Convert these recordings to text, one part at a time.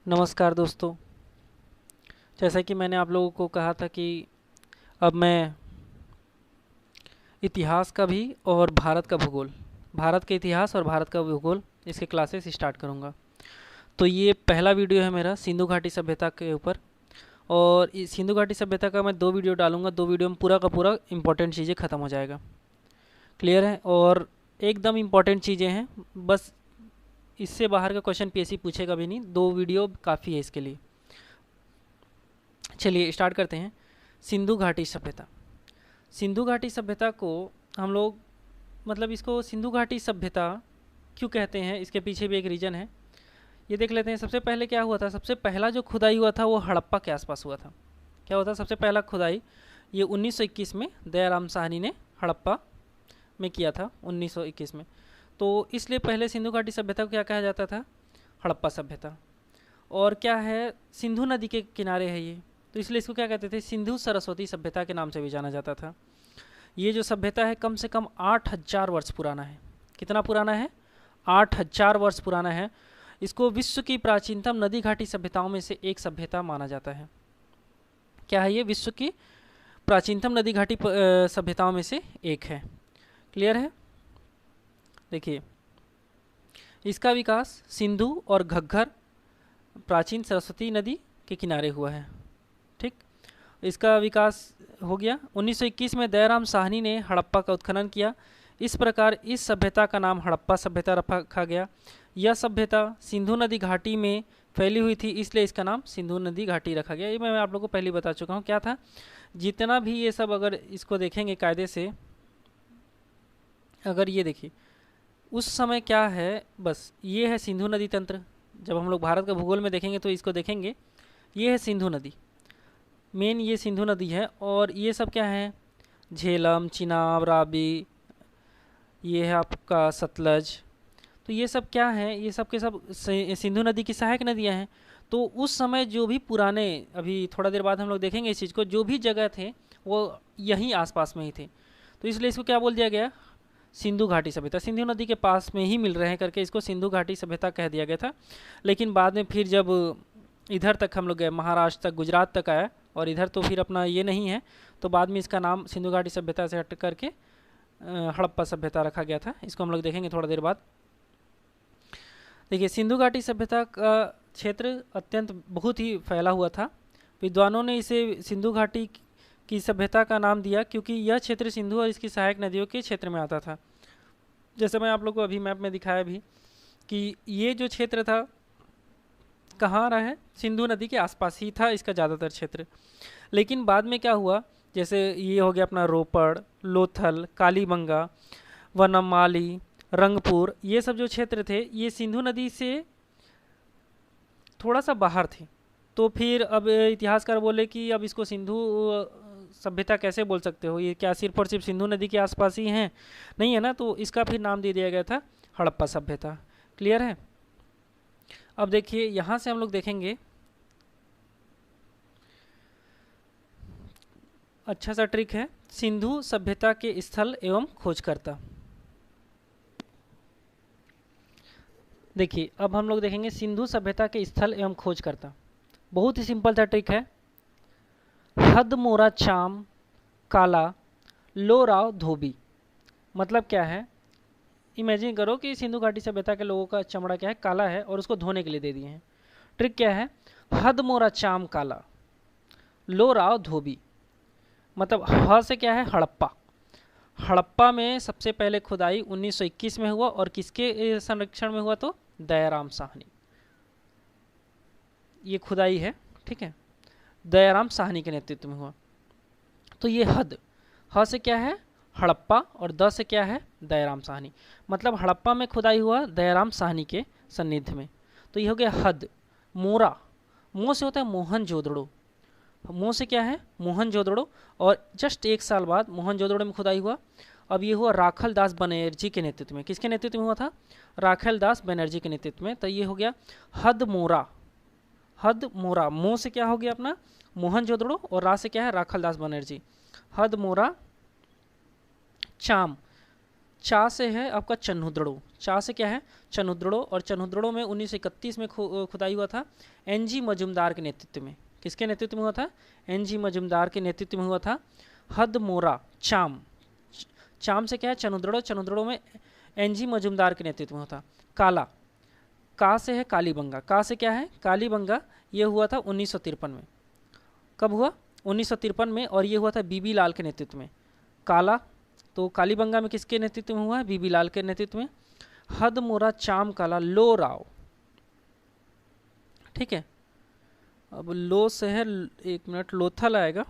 नमस्कार दोस्तों। जैसा कि मैंने आप लोगों को कहा था कि अब मैं इतिहास का भी और भारत के इतिहास और भारत का भूगोल इसके क्लासेस स्टार्ट करूंगा। तो ये पहला वीडियो है मेरा सिंधु घाटी सभ्यता के ऊपर। और इस सिंधु घाटी सभ्यता का मैं 2 वीडियो डालूंगा। 2 वीडियो में पूरा का पूरा इंपॉर्टेंट चीज़ें ख़त्म हो जाएगा। क्लियर है? और एकदम इंपॉर्टेंट चीज़ें हैं, बस इससे बाहर का क्वेश्चन पीएससी पूछेगा भी नहीं। 2 वीडियो काफ़ी है इसके लिए। चलिए स्टार्ट करते हैं। सिंधु घाटी सभ्यता। सिंधु घाटी सभ्यता को हम लोग इसको सिंधु घाटी सभ्यता क्यों कहते हैं, इसके पीछे भी एक रीज़न है। ये देख लेते हैं। सबसे पहले क्या हुआ था? सबसे पहला जो खुदाई हुआ था वो हड़प्पा के आसपास हुआ था। क्या हुआ था सबसे पहला खुदाई? ये 1921 में दयाराम साहनी ने हड़प्पा में किया था, 1921 में। तो इसलिए पहले सिंधु घाटी सभ्यता को क्या कहा जाता था? हड़प्पा सभ्यता। और क्या है, सिंधु नदी के किनारे है ये, तो इसलिए इसको क्या कहते थे? सिंधु सरस्वती सभ्यता के नाम से भी जाना जाता था। ये जो सभ्यता है कम से कम 8000 वर्ष पुराना है। कितना पुराना है? 8000 वर्ष पुराना है। इसको विश्व की प्राचीनतम नदी घाटी सभ्यताओं में से एक सभ्यता माना जाता है। क्या है ये? विश्व की प्राचीनतम नदी घाटी सभ्यताओं में से एक है। क्लियर है? देखिए, इसका विकास सिंधु और घग्गर प्राचीन सरस्वती नदी के किनारे हुआ है। ठीक, इसका विकास हो गया। 1921 में दयाराम साहनी ने हड़प्पा का उत्खनन किया। इस प्रकार इस सभ्यता का नाम हड़प्पा सभ्यता रखा गया। यह सभ्यता सिंधु नदी घाटी में फैली हुई थी, इसलिए इसका नाम सिंधु नदी घाटी रखा गया। ये मैं आप लोगों को पहले बता चुका हूँ। क्या था? जितना भी ये सब अगर इसको देखेंगे कायदे से, अगर ये देखिए उस समय क्या है, बस ये है सिंधु नदी तंत्र। जब हम लोग भारत का भूगोल में देखेंगे तो इसको देखेंगे, ये है सिंधु नदी, मेन ये सिंधु नदी है। और ये सब क्या है? झेलम, चिनाब, रावी, ये है आपका सतलज। तो ये सब क्या है? ये सब के सब सिंधु नदी की सहायक नदियां हैं। तो उस समय जो भी पुराने, अभी थोड़ा देर बाद हम लोग देखेंगे इस चीज़ को, जो भी जगह थे वो यहीं आसपास में ही थे। तो इसलिए इसको क्या बोल दिया गया? सिंधु घाटी सभ्यता। सिंधु नदी के पास में ही मिल रहे हैं करके इसको सिंधु घाटी सभ्यता कह दिया गया था। लेकिन बाद में फिर जब इधर तक हम लोग गए, महाराष्ट्र तक, गुजरात तक आया, और इधर तो फिर अपना ये नहीं है, तो बाद में इसका नाम सिंधु घाटी सभ्यता से हट करके हड़प्पा सभ्यता रखा गया था। इसको हम लोग देखेंगे थोड़ा देर बाद। देखिए, सिंधु घाटी सभ्यता का क्षेत्र अत्यंत बहुत ही फैला हुआ था। विद्वानों ने इसे सिंधु घाटी की सभ्यता का नाम दिया क्योंकि यह क्षेत्र सिंधु और इसकी सहायक नदियों के क्षेत्र में आता था। जैसे मैं आप लोग को अभी मैप में दिखाया भी कि ये जो क्षेत्र था कहाँ रहा है? सिंधु नदी के आसपास ही था इसका ज़्यादातर क्षेत्र। लेकिन बाद में क्या हुआ, जैसे ये हो गया अपना रोपड़, लोथल, कालीबंगा, वनमाली, रंगपुर, ये सब जो क्षेत्र थे ये सिंधु नदी से थोड़ा सा बाहर थे। तो फिर अब इतिहासकार बोले कि अब इसको सिंधु सभ्यता कैसे बोल सकते हो? ये क्या सिर्फ और सिर्फ सिंधु नदी के आसपास ही हैं? नहीं है ना। तो इसका फिर नाम दे दिया गया था हड़प्पा सभ्यता। क्लियर है? अब देखिए, यहाँ से हम लोग देखेंगे अच्छा सा ट्रिक है, सिंधु सभ्यता के स्थल एवं खोजकर्ता। देखिए, अब हम लोग देखेंगे सिंधु सभ्यता के स्थल एवं खोजकर्ता। बहुत ही सिंपल सा ट्रिक है। हद मोरा चाम काला लोराव धोबी। मतलब क्या है? इमेजिन करो कि सिंधु घाटी सभ्यता के लोगों का चमड़ा क्या है? काला है, और उसको धोने के लिए दे दिए हैं। ट्रिक क्या है? हद मोरा चाम काला लोराव धोबी। मतलब ह से क्या है? हड़प्पा। हड़प्पा में सबसे पहले खुदाई 1921 में हुआ, और किसके संरक्षण में हुआ? तो दयाराम साहनी। ये खुदाई है, ठीक है, दयाराम साहनी के नेतृत्व में हुआ। तो ये हद, ह से क्या है? हड़प्पा, और द से क्या है? दयाराम साहनी। मतलब हड़प्पा में खुदाई हुआ दयाराम साहनी के सानिध्य में। तो ये हो गया हद। मोरा, मोह से होता है मोहनजोदड़ो। मोह से क्या है? मोहनजोदड़ो। और जस्ट 1 साल बाद मोहनजोदड़ो में खुदाई हुआ। अब ये हुआ राखल दास बनर्जी के नेतृत्व में। किसके नेतृत्व में हुआ था? राखल दास बनर्जी के नेतृत्व में। तो ये हो गया हद मोरा। हद मोरा, मोह से क्या हो गया अपना? मोहनजोदड़ो, और रा से क्या है? राखल दास बनर्जी। हद मोरा चाम, चा से है आपका चन्हुद्रड़ो, चा से क्या है चन्हुद्रड़ो, और चन्हुद्रड़ो में 1931 में खुदाई हुआ था एनजी मजुमदार के नेतृत्व में। किसके नेतृत्व में हुआ था? एनजी मजुमदार के नेतृत्व में हुआ था। हदमोरा चाम, चाम से क्या है चन्हुद्रड़ो, चन्हुद्रड़ो में एनजी मजुमदार के नेतृत्व में होता। काला, का से है कालीबंगा, का से क्या है कालीबंगा, ये हुआ था 1953 में। कब हुआ? 1953 में, और ये हुआ था बीबी लाल के नेतृत्व में। काला तो कालीबंगा में किसके नेतृत्व में हुआ है? बीबी लाल के नेतृत्व में। हदमोरा चाम काला लो राव, ठीक है। अब लो से है, एक मिनट, लोथल आएगा,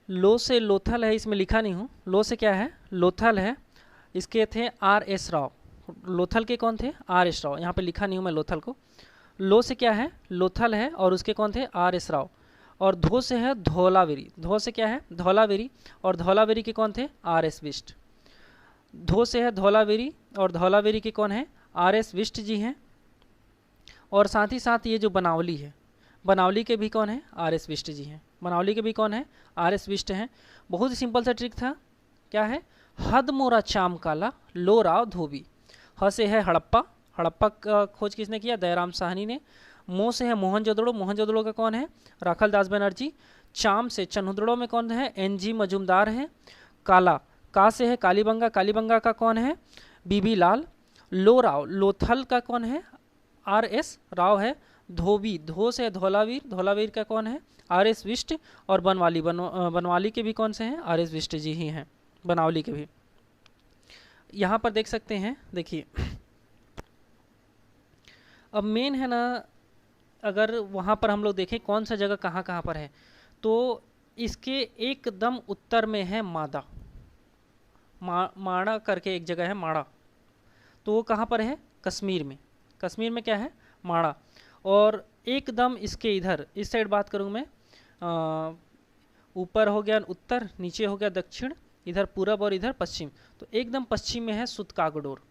लो से लोथल है, इसमें लिखा नहीं हूँ। लो से क्या है लोथल है, इसके थे आर एस राव। लोथल के कौन थे? आर एस राव, यहाँ पे लिखा नहीं हूँ मैं लोथल को। लो से क्या है लोथल है, और उसके कौन थे? R S Rao. और धो से है धौलावेरी, धो से क्या है धौलावेरी, और धौलावेरी के कौन थे? R S Bisht. धो से है धौलावेरी, और धौलावेरी के कौन है? आर एस बिष्ट जी हैं। और साथ ही साथ ये जो बनावली है, बनावली के भी कौन है? आर एस बिष्ट जी हैं। बनावली के भी कौन है? आर एस बिष्ट हैं। बहुत ही सिंपल सा ट्रिक था, क्या है? हदमोरा चाम काला लो राव धोबी। ह से है हड़प्पा, हड़प्पा का खोज किसने किया? दयाराम साहनी ने। मो से है मोहनजोदड़ो, मोहनजोदड़ो का कौन है? राखल दास बनर्जी। चाम से चन्हुद्रड़ो में कौन है? एनजी मजुमदार है। काला, का से है कालीबंगा, कालीबंगा का कौन है? बीबी लाल। लो राव, लोथल का कौन है? आर एस राव है। धोबी, धो से धौलावीर, धौलावीर का कौन है? R S Bisht. और बनवाली, बनवाली के भी कौन से हैं? आर एस बिष्ट जी ही हैं, बनावली के भी। यहाँ पर देख सकते हैं, देखिए अब मेन है ना, अगर वहाँ पर हम लोग देखें कौन सा जगह कहाँ कहाँ पर है, तो इसके एकदम उत्तर में है मादा, माड़ा करके एक जगह है माड़ा, तो वो कहाँ पर है? कश्मीर में। कश्मीर में क्या है? माड़ा। और एकदम इसके इधर इस साइड बात करूँ मैं, ऊपर हो गया उत्तर, नीचे हो गया दक्षिण, इधर पूरब और इधर पश्चिम। तो एकदम पश्चिम में है सुतकागडोर।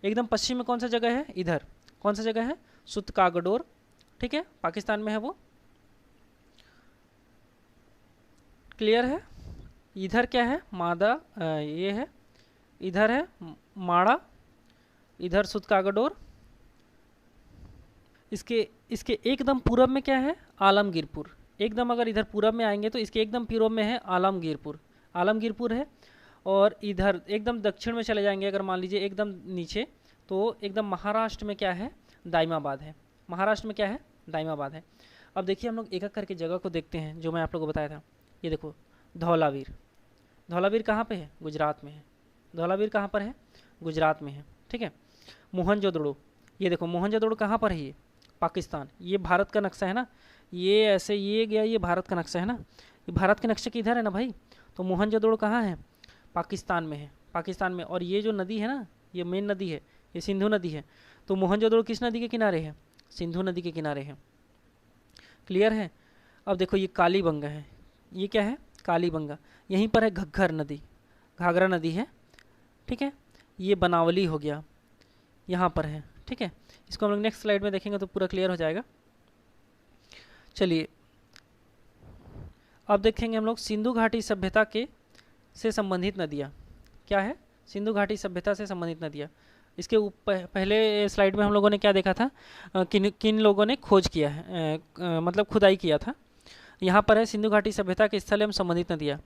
एकदम पश्चिम में कौन सा जगह है? इधर कौन सा जगह है? सुतकागडोर, ठीक है, पाकिस्तान में है वो। क्लियर है? इधर क्या है? मादा, ये है, इधर है माड़ा, इधर सुतकागडोर। इसके एकदम पूरब में क्या है? आलमगीरपुर। एकदम अगर इधर पूरब में आएंगे तो इसके एकदम पूरब में है आलमगीरपुर, आलमगीरपुर है। और इधर एकदम दक्षिण में चले जाएंगे अगर मान लीजिए एकदम नीचे, तो एकदम महाराष्ट्र में क्या है? दाइमाबाद है। महाराष्ट्र में क्या है? दाइमाबाद है। अब देखिए हम लोग एक एक करके जगह को देखते हैं जो मैं आप लोगों को बताया था। ये देखो धौलावीर, धौलावीर कहाँ पे है? गुजरात में है। धौलावीर कहाँ पर है? गुजरात में है, ठीक है। मोहनजोदड़ो, ये देखो मोहनजोदड़ो कहाँ पर है? ये पाकिस्तान। ये भारत का नक्शा है ना, ये ऐसे ये गया, ये भारत का नक्शा है ना, ये भारत के नक्शे के इधर है ना भाई। तो मोहनजोदड़ो कहाँ है? पाकिस्तान में है, पाकिस्तान में। और ये जो नदी है ना, ये मेन नदी है, ये सिंधु नदी है। तो मोहनजोदड़ो किस नदी के किनारे है? सिंधु नदी के किनारे है। क्लियर है? अब देखो ये कालीबंगा है, ये क्या है? कालीबंगा। यहीं पर है घग्गर नदी, घाघरा नदी है, ठीक है। ये बनावली हो गया, यहाँ पर है, ठीक है। इसको हम लोग नेक्स्ट स्लाइड में देखेंगे तो पूरा क्लियर हो जाएगा। चलिए अब देखेंगे हम लोग सिंधु घाटी सभ्यता के से संबंधित नदियाँ। क्या है? सिंधु घाटी सभ्यता से संबंधित नदियाँ। इसके पहले स्लाइड में हम लोगों ने क्या देखा था? किन लोगों ने खोज किया है, मतलब खुदाई किया था। यहाँ पर है सिंधु घाटी सभ्यता के स्थल एवं संबंधित नदियाँ।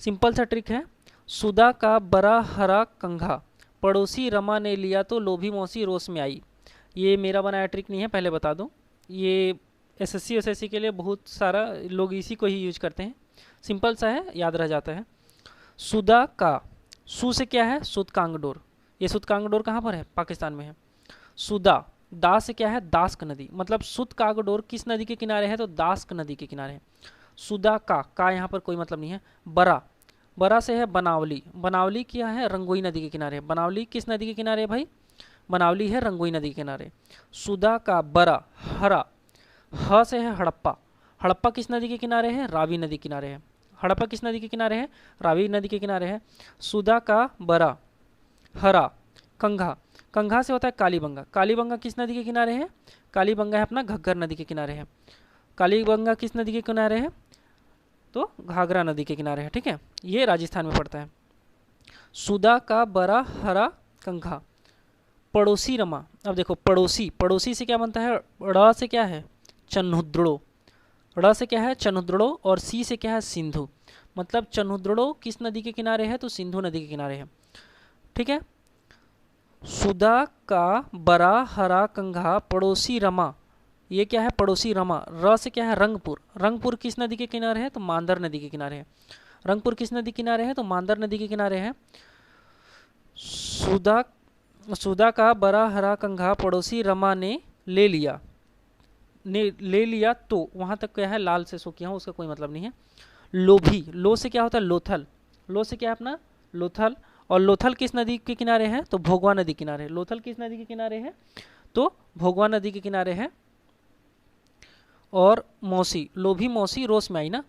सिंपल सा ट्रिक है, सुदा का बड़ा हरा कंघा पड़ोसी रमा ने लिया तो लोभी मौसी रोस में आई। ये मेरा बनाया ट्रिक नहीं है, पहले बता दूं। ये एसएससी एसएससी के लिए बहुत सारा लोग इसी को ही यूज करते हैं। सिंपल सा है, याद रह जाता है। सुदा का, सु से क्या है? सुतकांगडोर। ये सुतकांगडोर कहाँ पर है? पाकिस्तान में है। सुदा, दा से क्या है? दास्क नदी। मतलब सुतकागडोर किस नदी के किनारे है? तो दास्क नदी के किनारे है। सुदा का यहाँ पर कोई मतलब नहीं है। बरा, बरा से है बनावली। बनावली क्या है? रंगोई नदी के किनारे। बनावली किस नदी के किनारे है भाई? बनावली है रंगोई नदी के किनारे। सुदा का बरा, हरा। ह से है हड़प्पा। हड़प्पा किस नदी के किनारे है? रावी नदी किनारे है। हड़प्पा किस नदी के किनारे है? रावी नदी के किनारे है। सुदा का बरा, हरा। कंघा, कंघा से होता है कालीबंगा। कालीबंगा किस नदी के किनारे है? कालीबंगा है अपना घग्गर नदी के किनारे है। कालीबंगा किस नदी के किनारे है? तो घाघरा नदी के किनारे है, ठीक है। ये राजस्थान में पड़ता है। सुदा का बड़ा हरा कंघा, पड़ोसी रमा। अब देखो पड़ोसी, पड़ोसी से क्या बनता है, ड़ से क्या है चन्हुद्रो, ड़ से क्या है चन्हुद्रो और सी से क्या है सिंधु, मतलब चन्हुद्रो किस नदी के किनारे है, तो सिंधु नदी के किनारे है। ठीक है, सुदा का बड़ा हरा कंघा पड़ोसी रमा, ये क्या है पड़ोसी रमा। र से क्या है रंगपुर, रंगपुर किस नदी के किनारे है, तो मांदर नदी के किनारे है। रंगपुर किस नदी के किनारे है, तो मांदर नदी के किनारे है। सुदा का बड़ा हरा कंघा पड़ोसी रमा ने ले लिया, तो वहां तक क्या है लाल से शो किया हूं, उसका कोई मतलब नहीं है। लोभी, लो से क्या होता है लोथल, लो से क्या है अपना लोथल, और लोथल किस नदी के किनारे है, तो भोगवा नदी किनारे। लोथल किस नदी के किनारे है, तो भोगवा नदी के किनारे है। और मौसी, लोभी मौसी रोस में आई ना।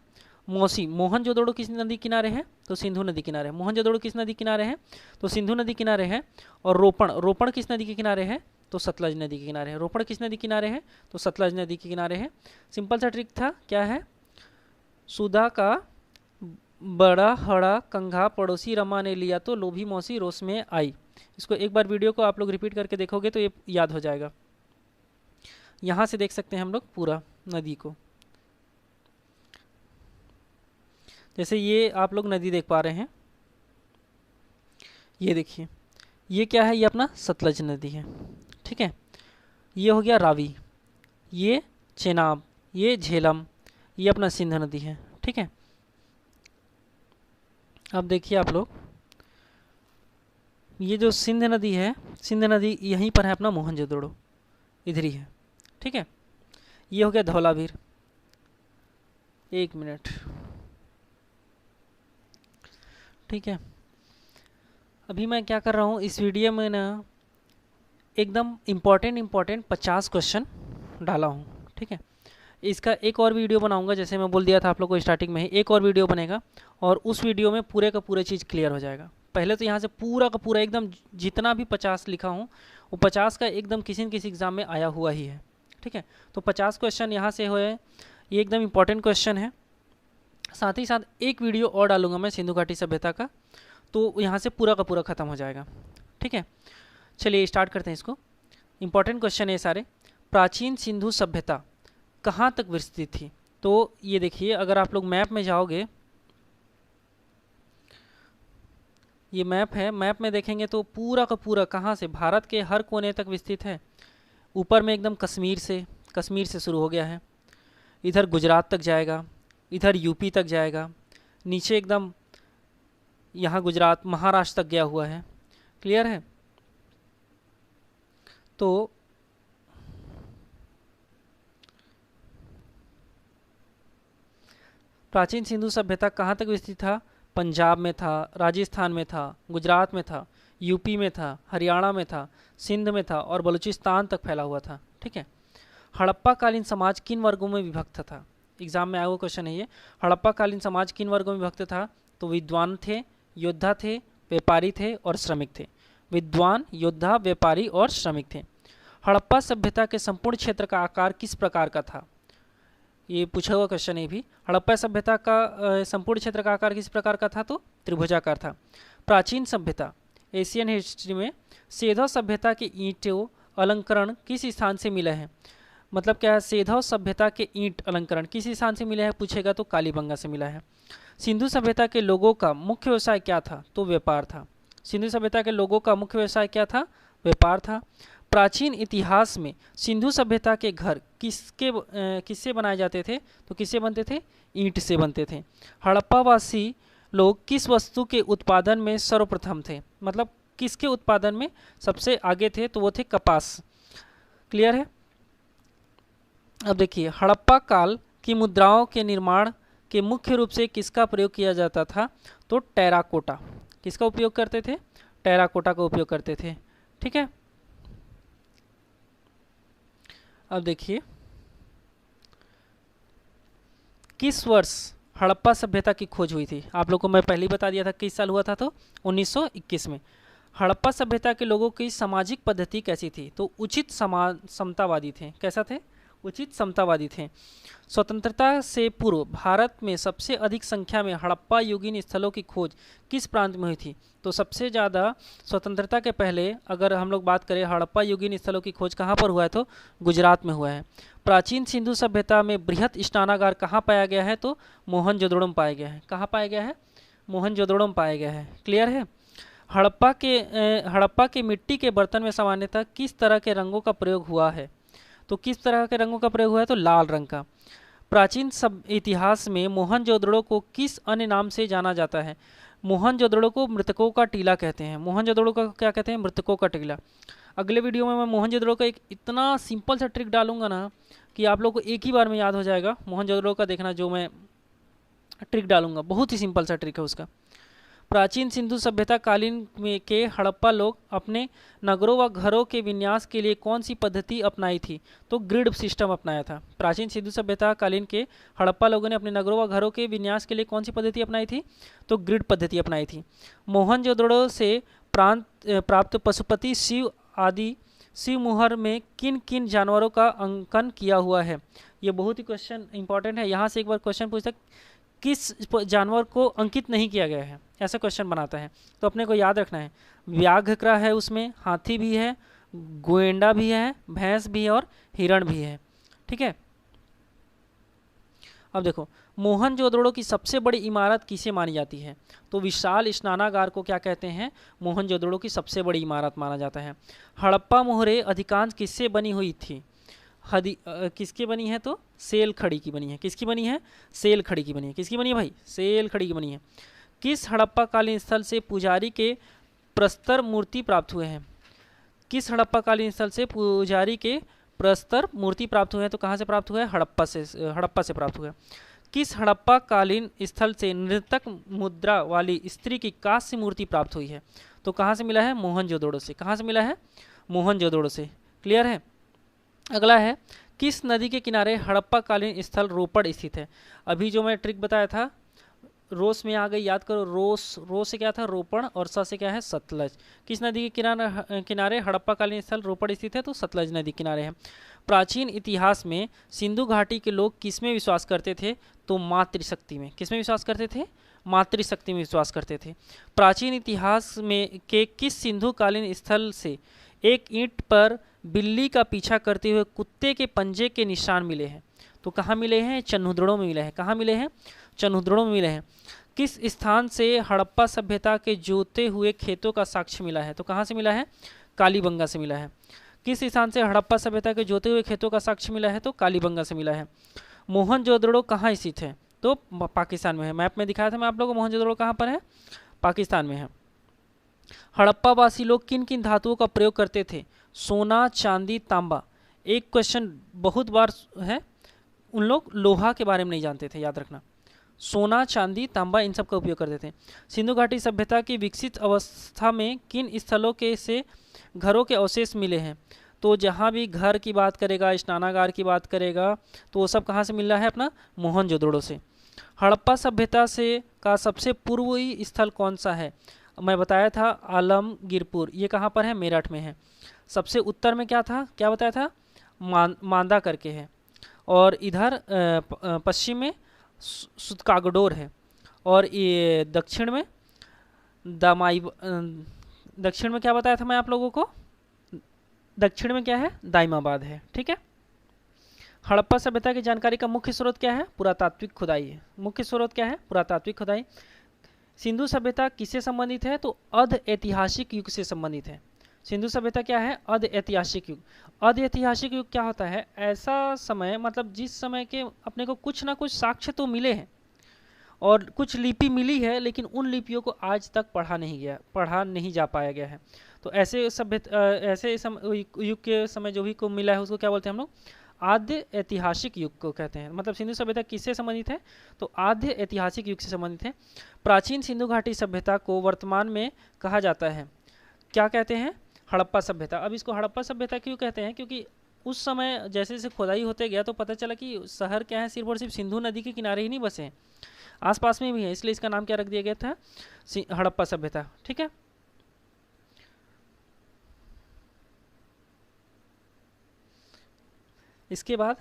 मौसी, मोहनजोदड़ो किस नदी किनारे है, तो सिंधु नदी किनारे है। मोहनजोदड़ो किस नदी किनारे है, तो सिंधु नदी किनारे है। और रोपण, रोपण किस नदी के किनारे है, तो सतलज नदी के किनारे है। रोपण किस नदी किनारे है, तो सतलज नदी के किनारे है। सिंपल सा ट्रिक था, क्या है, सुधा का बड़ा हड़ा कंघा पड़ोसी रमा ने लिया तो लोभी मौसी रोष में आई। इसको एक बार वीडियो को आप लोग रिपीट करके देखोगे तो ये याद हो जाएगा। यहाँ से देख सकते हैं हम लोग पूरा नदी को, जैसे ये आप लोग नदी देख पा रहे हैं, ये देखिए ये क्या है, ये अपना सतलज नदी है। ठीक है, ये हो गया रावी, ये चेनाब, ये झेलम, ये अपना सिंध नदी है। ठीक है, अब देखिए आप लोग, ये जो सिंध नदी है, सिंध नदी यहीं पर है अपना मोहनजोदड़ो, इधर ही है। ठीक है, ये हो गया धौलावीर। एक मिनट, ठीक है, अभी मैं क्या कर रहा हूँ इस वीडियो में ना, एकदम इम्पॉर्टेंट 50 क्वेश्चन डाला हूँ। ठीक है, इसका एक और वीडियो बनाऊंगा, जैसे मैं बोल दिया था आप लोग को स्टार्टिंग में ही, एक और वीडियो बनेगा और उस वीडियो में पूरे का पूरा चीज़ क्लियर हो जाएगा। पहले तो यहाँ से पूरा का पूरा एकदम जितना भी 50 लिखा हूँ वो 50 का एकदम किसी न किसी एग्ज़ाम में आया हुआ ही है। ठीक है, तो 50 क्वेश्चन यहाँ से हुए, ये एकदम इम्पॉर्टेंट क्वेश्चन है। साथ ही साथ एक वीडियो और डालूंगा मैं सिंधु घाटी सभ्यता का, तो यहाँ से पूरा का पूरा ख़त्म हो जाएगा। ठीक है, चलिए स्टार्ट करते हैं इसको। इम्पॉर्टेंट क्वेश्चन है सारे। प्राचीन सिंधु सभ्यता कहाँ तक विस्तृत थी, तो ये देखिए अगर आप लोग मैप में जाओगे, ये मैप है, मैप में देखेंगे तो पूरा का पूरा कहाँ से, भारत के हर कोने तक विस्तृत है। ऊपर में एकदम कश्मीर से शुरू हो गया है, इधर गुजरात तक जाएगा, इधर यूपी तक जाएगा, नीचे एकदम यहाँ गुजरात महाराष्ट्र तक गया हुआ है। क्लियर है, तो प्राचीन सिंधु सभ्यता कहाँ तक विस्तृत था, पंजाब में था, राजस्थान में था, गुजरात में था, यूपी में था, हरियाणा में था, सिंध में था और बलूचिस्तान तक फैला हुआ था। ठीक है, हड़प्पा कालीन समाज किन वर्गों में विभक्त था, एग्जाम में आया हुआ क्वेश्चन है ये। हड़प्पा कालीन समाज किन वर्गों में विभक्त था, तो विद्वान थे, योद्धा थे, व्यापारी थे और श्रमिक थे। विद्वान, योद्धा, व्यापारी और श्रमिक थे। हड़प्पा सभ्यता के संपूर्ण क्षेत्र का आकार किस प्रकार का था, ये पूछा हुआ क्वेश्चन है भी। हड़प्पा सभ्यता का संपूर्ण क्षेत्र का आकार किस प्रकार का था, तो त्रिभुजाकार था। प्राचीन सभ्यता, एशियन हिस्ट्री में सेधव सभ्यता के ईंटों अलंकरण किस स्थान से मिला है, मतलब क्या है, सेधव सभ्यता के ईंट अलंकरण किस स्थान से मिला है पूछेगा तो कालीबंगा से मिला है। सिंधु सभ्यता के लोगों का मुख्य व्यवसाय क्या था, तो व्यापार था। सिंधु सभ्यता के लोगों का मुख्य व्यवसाय क्या था, व्यापार था। प्राचीन इतिहास में सिंधु सभ्यता के घर किससे बनाए जाते थे, तो किससे बनते थे, ईंट से बनते थे। हड़प्पावासी लोग किस वस्तु के उत्पादन में सर्वप्रथम थे, मतलब किसके उत्पादन में सबसे आगे थे, तो वो थे कपास। क्लियर है, अब देखिए हड़प्पा काल की मुद्राओं के निर्माण के मुख्य रूप से किसका प्रयोग किया जाता था, तो टेराकोटा। किसका उपयोग करते थे, टेराकोटा का उपयोग करते थे। ठीक है, अब देखिए किस वर्ष हड़प्पा सभ्यता की खोज हुई थी, आप लोगों को मैं पहले ही बता दिया था किस साल हुआ था, तो 1921 में। हड़प्पा सभ्यता के लोगों की सामाजिक पद्धति कैसी थी, तो उचित समतावादी थे। कैसा थे, उचित समतावादी थे। स्वतंत्रता से पूर्व भारत में सबसे अधिक संख्या में हड़प्पा युगीन स्थलों की खोज किस प्रांत में हुई थी? तो सबसे ज़्यादा स्वतंत्रता के पहले अगर हम लोग बात करें हड़प्पा युगीन स्थलों की खोज कहाँ पर हुआ है? तो गुजरात में हुआ है। प्राचीन सिंधु सभ्यता में बृहत स्नानागार कहाँ पाया गया है? तो मोहनजोदड़ो में पाया गया है। कहाँ पाया गया है? मोहनजोदड़ो में पाया गया है। क्लियर है? हड़प्पा के मिट्टी के बर्तन में सामान्यतः किस तरह के रंगों का प्रयोग हुआ है? तो किस तरह के रंगों का प्रयोग हुआ है? तो लाल रंग का। प्राचीन सब इतिहास में मोहनजोदड़ो को किस अन्य नाम से जाना जाता है? मोहनजोदड़ो को मृतकों का टीला कहते हैं। मोहनजोदड़ो का क्या कहते हैं? मृतकों का टीला। अगले वीडियो में मैं मोहनजोदड़ो का एक इतना सिंपल सा ट्रिक डालूंगा ना कि आप लोग को एक ही बार में याद हो जाएगा। मोहनजोदड़ो का देखना, जो मैं ट्रिक डालूंगा बहुत ही सिंपल सा ट्रिक है उसका। प्राचीन सिंधु सभ्यता कालीन में के हड़प्पा लोग अपने नगरों व घरों के विन्यास के लिए कौन सी पद्धति अपनाई थी? तो ग्रिड सिस्टम अपनाया था। प्राचीन सिंधु सभ्यता कालीन के हड़प्पा लोगों ने अपने नगरों व घरों के विन्यास के लिए कौन सी पद्धति अपनाई थी? तो ग्रिड पद्धति अपनाई थी। मोहनजोदड़ो से प्राप्त पशुपति शिव आदि शिव मुहर में किन किन जानवरों का अंकन किया हुआ है? ये बहुत ही क्वेश्चन इंपॉर्टेंट है। यहाँ से एक बार क्वेश्चन पूछता किस जानवर को अंकित नहीं किया गया है, ऐसा क्वेश्चन बनाता है। तो अपने को याद रखना है व्याघ्र है उसमें, हाथी भी है, गोएंडा भी है, भैंस भी है और हिरण भी है। ठीक है। अब देखो मोहनजोदड़ो की सबसे बड़ी इमारत किसे मानी जाती है? तो विशाल स्नानागार को क्या कहते हैं? मोहनजोदड़ो की सबसे बड़ी इमारत माना जाता है। हड़प्पा मोहरे अधिकांश किससे बनी हुई थी? किसकी बनी है? तो सेल खड़ी की बनी है। किसकी बनी है? सेल खड़ी की बनी है। किसकी बनी है भाई? सेल खड़ी की बनी है। किस हड़प्पा कालीन स्थल से पुजारी के प्रस्तर मूर्ति प्राप्त हुए हैं? किस हड़प्पा कालीन स्थल से पुजारी के प्रस्तर मूर्ति प्राप्त हुए हैं? तो कहाँ से प्राप्त हुए हैं? हड़प्पा से प्राप्त हुए। किस हड़प्पा कालीन स्थल से नृतक मुद्रा वाली स्त्री की कांस्य मूर्ति प्राप्त हुई है? तो कहाँ से मिला है? मोहनजोदड़ो से। कहाँ से मिला है? मोहनजोदड़ो से। क्लियर है? अगला है किस नदी के किनारे हड़प्पा कालीन स्थल रोपड़ स्थित है? अभी जो मैं ट्रिक बताया था रोस में आ गई, याद करो। रोस से क्या था? रोपण, और स से क्या है? सतलज। किस नदी के किनारे हड़प्पा कालीन स्थल रोपड़ स्थित है? तो सतलज नदी किनारे है। प्राचीन इतिहास में सिंधु घाटी के लोग किस में विश्वास करते थे? तो मातृशक्ति में। किस में विश्वास करते थे? मातृशक्ति में विश्वास करते थे। प्राचीन इतिहास में के किस सिंधु कालीन स्थल से एक ईंट पर बिल्ली का पीछा करते हुए कुत्ते के पंजे के निशान मिले हैं? तो कहाँ मिले हैं? चन्हुद्रों में मिले हैं। कहाँ मिले हैं? चन्हुद्रों में मिले हैं। किस स्थान से हड़प्पा सभ्यता के जोते हुए खेतों का साक्ष्य मिला है? तो कहाँ से मिला है? कालीबंगा से मिला है। किस स्थान से हड़प्पा सभ्यता के जोते हुए खेतों का साक्ष्य मिला है? तो कालीबंगा से मिला है। मोहनजोदड़ो कहाँ स्थित है? तो पाकिस्तान में है। मैप में दिखाया था मैं आप लोगों को मोहनजोदड़ो कहाँ पर है? पाकिस्तान में है। हड़प्पावासी लोग किन किन धातुओं का प्रयोग करते थे? सोना, चांदी, तांबा। एक क्वेश्चन बहुत बार है, उन लोग लोहा के बारे में नहीं जानते थे, याद रखना। सोना, चांदी, तांबा इन सब का उपयोग करते थे। सिंधु घाटी सभ्यता की विकसित अवस्था में किन स्थलों के से घरों के अवशेष मिले हैं? तो जहाँ भी घर की बात करेगा, स्नानागार की बात करेगा, तो वो सब कहाँ से मिल रहा है? अपना मोहनजोदड़ो से। हड़प्पा सभ्यता से का सबसे पूर्वी स्थल कौन सा है? मैं बताया था आलमगीरपुर। ये कहाँ पर है? मेरठ में है। सबसे उत्तर में क्या था? क्या बताया था? मांदा करके है। और इधर पश्चिम में सुतकागडोर है। और ये दक्षिण में दक्षिण में क्या बताया था मैं आप लोगों को? दक्षिण में क्या है? दाइमाबाद है। ठीक है। हड़प्पा सभ्यता की जानकारी का मुख्य स्रोत क्या है? पुरातात्विक खुदाई है। मुख्य स्रोत क्या है? पुरातात्विक खुदाई। सिंधु सभ्यता किससे संबंधित है? तो अर्ध ऐतिहासिक युग से संबंधित है। सिंधु सभ्यता क्या है? अर्ध ऐतिहासिक युग। अर्ध ऐतिहासिक युग क्या होता है? ऐसा समय, मतलब जिस समय के अपने को कुछ ना कुछ साक्ष्य तो मिले हैं और कुछ लिपि मिली है, लेकिन उन लिपियों को आज तक पढ़ा नहीं जा पाया गया है। तो ऐसे युग के समय जो भी को मिला है उसको क्या बोलते हैं हम लोग? आद्य ऐतिहासिक युग को कहते हैं। मतलब सिंधु सभ्यता किससे संबंधित है? तो आद्य ऐतिहासिक युग से संबंधित है। प्राचीन सिंधु घाटी सभ्यता को वर्तमान में कहा जाता है, क्या कहते हैं? हड़प्पा सभ्यता। अब इसको हड़प्पा सभ्यता क्यों कहते हैं? क्योंकि उस समय जैसे जैसे खुदाई होते गया तो पता चला कि शहर क्या है, सिर्फ और सिर्फ सिंधु नदी के किनारे ही नहीं बसे हैं, आसपास में भी है, इसलिए इसका नाम क्या रख दिया गया था? हड़प्पा सभ्यता। ठीक है। इसके बाद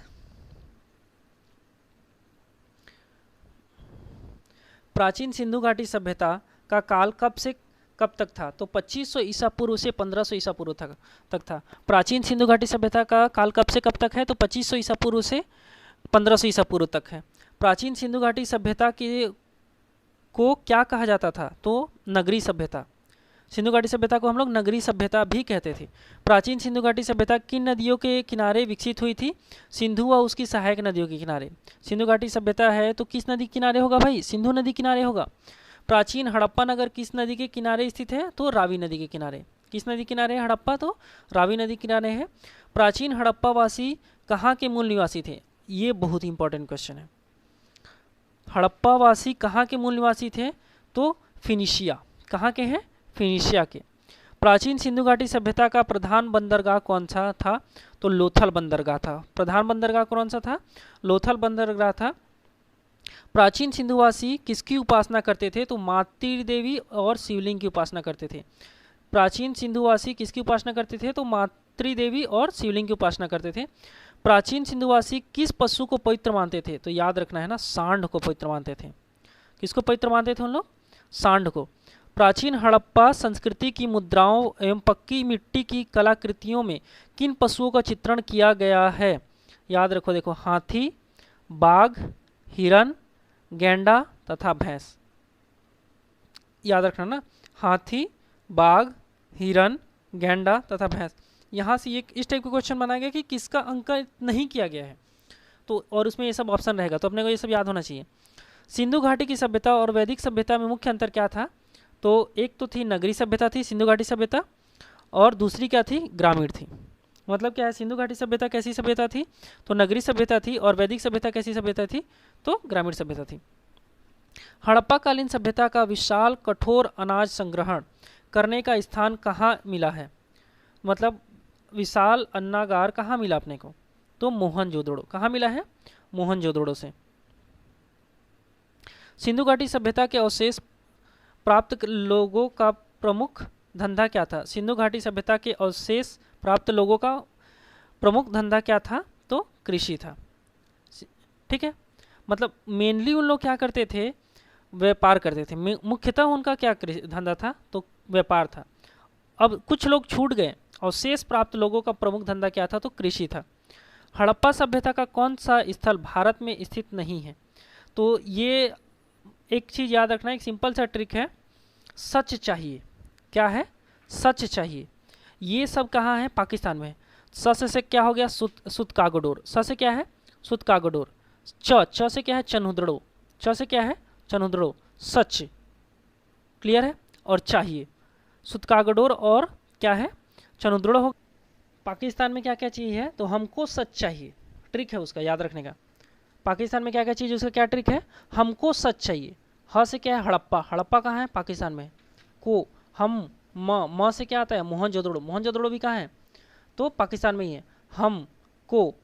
प्राचीन सिंधु घाटी सभ्यता का काल कब से कब तक था? तो 2500 ईसा पूर्व से 1500 ईसा पूर्व तक था। प्राचीन सिंधु घाटी सभ्यता का काल कब से कब तक है? तो 2500 ईसा पूर्व से 1500 ईसा पूर्व तक है। प्राचीन सिंधु घाटी सभ्यता को क्या कहा जाता था? तो नगरी सभ्यता। सिंधु घाटी सभ्यता को हम लोग नगरी सभ्यता भी कहते थे। प्राचीन सिंधु घाटी सभ्यता किन नदियों के किनारे विकसित हुई थी? सिंधु व उसकी सहायक नदियों के किनारे। सिंधु घाटी सभ्यता है तो किस नदी किनारे होगा भाई? सिंधु नदी किनारे होगा। प्राचीन हड़प्पा नगर किस नदी के किनारे स्थित है? तो रावी नदी के किनारे। किस नदी किनारे है हड़प्पा? तो रावी नदी किनारे है। प्राचीन हड़प्पा वासी कहाँ के मूल निवासी थे? ये बहुत ही इंपॉर्टेंट क्वेश्चन है। हड़प्पा वासी कहाँ के मूल निवासी थे? तो फिनिशिया। कहाँ के हैं? फिनिशिया के। प्राचीन सिंधु घाटी सभ्यता का प्रधान बंदरगाह कौन सा था? तो लोथल बंदरगाह था। प्रधान बंदरगाह कौन सा था? लोथल बंदरगाह था। प्राचीन सिंधुवासी किसकी उपासना करते थे? तो मातृ देवी और शिवलिंग की उपासना करते थे। प्राचीन सिंधुवासी किसकी उपासना करते थे? तो मातृ देवी और शिवलिंग की उपासना करते थे। प्राचीन सिंधुवासी किस पशु को पवित्र मानते थे? तो याद रखना है ना, सांड को पवित्र मानते थे। किसको पवित्र मानते थे उन लोग? सांड को। प्राचीन हड़प्पा संस्कृति की मुद्राओं एवं पक्की मिट्टी की कलाकृतियों में किन पशुओं का चित्रण किया गया है? याद रखो, देखो, हाथी, बाघ, हिरन, गैंडा तथा भैंस। याद रखना ना, हाथी, बाघ, हिरन, गैंडा तथा भैंस। यहाँ से ये इस टाइप का क्वेश्चन बनाया गया कि किसका अंकन नहीं किया गया है, तो और उसमें ये सब ऑप्शन रहेगा, तो अपने को ये सब याद होना चाहिए। सिंधु घाटी की सभ्यता और वैदिक सभ्यता में मुख्य अंतर क्या था? तो एक तो थी नगरी सभ्यता थी सिंधु घाटी सभ्यता, और दूसरी क्या थी? ग्रामीण थी। मतलब क्या है, सिंधु घाटी सभ्यता कैसी सभ्यता थी? तो नगरी सभ्यता थी, और वैदिक सभ्यता कैसी सभ्यता थी? तो ग्रामीण सभ्यता थी। हड़प्पा कालीन सभ्यता का विशाल कठोर अनाज संग्रहण करने का स्थान कहाँ मिला है? मतलब विशाल अन्नागार कहाँ मिला अपने को? तो मोहनजोदड़ो। कहाँ मिला है? मोहनजोदड़ो से। सिंधु घाटी सभ्यता के अवशेष प्राप्त लोगों का प्रमुख धंधा क्या था? सिंधु घाटी सभ्यता के अवशेष प्राप्त लोगों का प्रमुख धंधा क्या था? तो कृषि था। ठीक है, मतलब मेनली उन लोग क्या करते थे? व्यापार करते थे। मुख्यतः उनका क्या धंधा था? तो व्यापार था। अब कुछ लोग छूट गए, अवशेष प्राप्त लोगों का प्रमुख धंधा क्या था? तो कृषि था। हड़प्पा सभ्यता का कौन सा स्थल भारत में स्थित नहीं है? तो ये एक चीज़ याद रखना, एक सिंपल सा ट्रिक है, सच चाहिए। क्या है? सच चाहिए। ये सब कहाँ है? पाकिस्तान में। स से क्या हो गया? सुत कागडोर। स से क्या है? सुत कागडोर। च से क्या है? चनुद्रो। च से क्या है? चनुद्रो। सच। क्लियर है? और चाहिए, सुत कागडोर और क्या है? चनुद्रो हो। पाकिस्तान में क्या क्या चीज़ है? तो हमको सच चाहिए। ट्रिक है उसका याद रखने का। पाकिस्तान में क्या क्या चीज़, उसका क्या ट्रिक है? हमको सच चाहिए। ह से क्या है? हड़प्पा। हड़प्पा कहाँ है? पाकिस्तान में। को, हम, म से क्या आता है? मोहनजोदड़ो। मोहनजोदड़ो भी कहाँ है? तो पाकिस्तान में ही है। हम को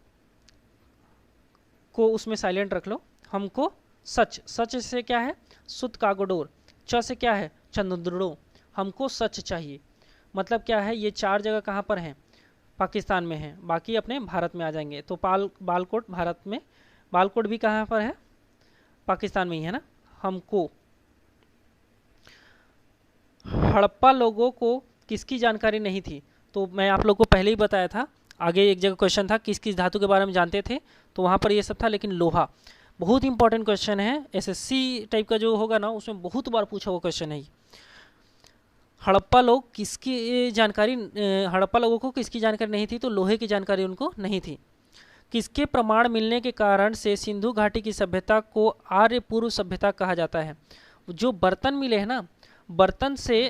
उसमें साइलेंट रख लो। हमको सच। सच से क्या है? सुत कागडोर। च से क्या है? चंद्रो। हमको सच चाहिए। मतलब क्या है? ये चार जगह कहाँ पर हैं? पाकिस्तान में है, बाकी अपने भारत में आ जाएंगे। तो बालकोट भारत में, बालकोट भी कहाँ पर है? पाकिस्तान में ही है ना। हमको। हड़प्पा लोगों को किसकी जानकारी नहीं थी? तो मैं आप लोगों को पहले ही बताया था, आगे एक जगह क्वेश्चन था किस किस धातु के बारे में जानते थे, तो वहाँ पर ये सब था। लेकिन लोहा बहुत इंपॉर्टेंट क्वेश्चन है, एसएससी टाइप का जो होगा ना उसमें बहुत बार पूछा हुआ क्वेश्चन है। हड़प्पा लोग किसकी जानकारी, हड़प्पा लोगों को किसकी जानकारी नहीं थी? तो लोहे की जानकारी उनको नहीं थी। किसके प्रमाण मिलने के कारण से सिंधु घाटी की सभ्यता को आर्य पूर्व सभ्यता कहा जाता है? जो बर्तन मिले हैं ना, बर्तन से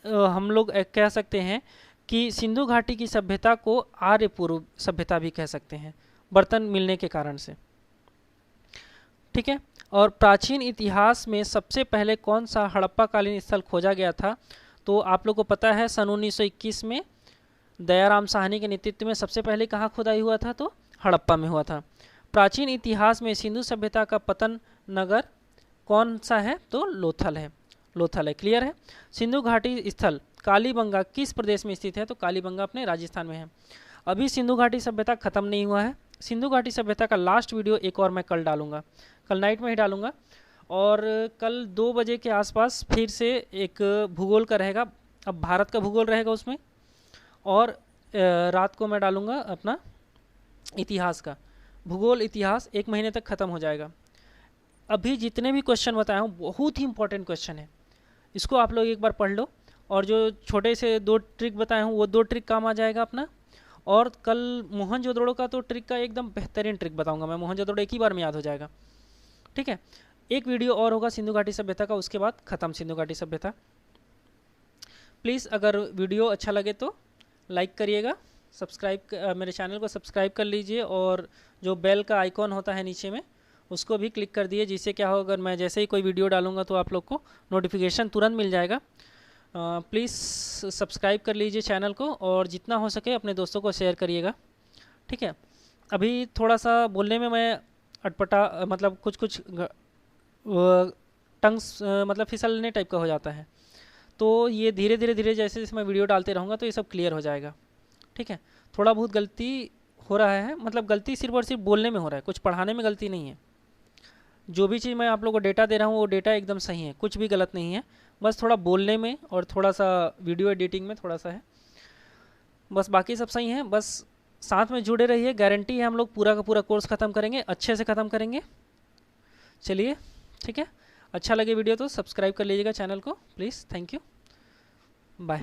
हम लोग कह सकते हैं कि सिंधु घाटी की सभ्यता को आर्य पूर्व सभ्यता भी कह सकते हैं, बर्तन मिलने के कारण से। ठीक है, और प्राचीन इतिहास में सबसे पहले कौन सा हड़प्पा कालीन स्थल खोजा गया था? तो आप लोग को पता है, सन 1921 में दयाराम साहनी के नेतृत्व में सबसे पहले कहाँ खुदाई हुआ था? तो हड़प्पा में हुआ था। प्राचीन इतिहास में सिंधु सभ्यता का पतन नगर कौन सा है? तो लोथल है। लोथल है। क्लियर है? सिंधु घाटी स्थल कालीबंगा किस प्रदेश में स्थित है? तो कालीबंगा अपने राजस्थान में है। अभी सिंधु घाटी सभ्यता खत्म नहीं हुआ है। सिंधु घाटी सभ्यता का लास्ट वीडियो एक और मैं कल डालूंगा, कल नाइट में ही डालूंगा, और कल 2 बजे के आसपास फिर से एक भूगोल का रहेगा, अब भारत का भूगोल रहेगा उसमें, और रात को मैं डालूँगा अपना इतिहास का। भूगोल इतिहास 1 महीने तक ख़त्म हो जाएगा। अभी जितने भी क्वेश्चन बताया हूँ बहुत ही इंपॉर्टेंट क्वेश्चन है, इसको आप लोग एक बार पढ़ लो। और जो छोटे से 2 ट्रिक बताए हूँ वो 2 ट्रिक काम आ जाएगा अपना। और कल मोहनजोदड़ो का तो ट्रिक का एकदम बेहतरीन ट्रिक बताऊंगा मैं, मोहनजोदड़ो एक ही बार में याद हो जाएगा। ठीक है, एक वीडियो और होगा सिंधु घाटी सभ्यता का, उसके बाद ख़त्म सिंधु घाटी सभ्यता। प्लीज़ अगर वीडियो अच्छा लगे तो लाइक करिएगा, सब्सक्राइब मेरे चैनल को सब्सक्राइब कर लीजिए, और जो बेल का आइकॉन होता है नीचे में उसको भी क्लिक कर दिए, जिससे क्या हो, अगर मैं जैसे ही कोई वीडियो डालूंगा तो आप लोग को नोटिफिकेशन तुरंत मिल जाएगा। प्लीज़ सब्सक्राइब कर लीजिए चैनल को, और जितना हो सके अपने दोस्तों को शेयर करिएगा। ठीक है, अभी थोड़ा सा बोलने में मैं अटपटा मतलब कुछ टंग्स मतलब फिसलने टाइप का हो जाता है, तो ये धीरे धीरे जैसे जैसे मैं वीडियो डालते रहूँगा तो ये सब क्लियर हो जाएगा। ठीक है, थोड़ा बहुत गलती हो रहा है, मतलब गलती सिर्फ और सिर्फ बोलने में हो रहा है, कुछ पढ़ाने में गलती नहीं है। जो भी चीज़ मैं आप लोगों को डेटा दे रहा हूँ वो डेटा एकदम सही है, कुछ भी गलत नहीं है, बस थोड़ा बोलने में और थोड़ा सा वीडियो एडिटिंग में थोड़ा सा है, बस बाकी सब सही है। बस साथ में जुड़े रहिए, गारंटी है हम लोग पूरा का पूरा कोर्स ख़त्म करेंगे, अच्छे से ख़त्म करेंगे। चलिए ठीक है, अच्छा लगे वीडियो तो सब्सक्राइब कर लीजिएगा चैनल को प्लीज़। Thank you, bye.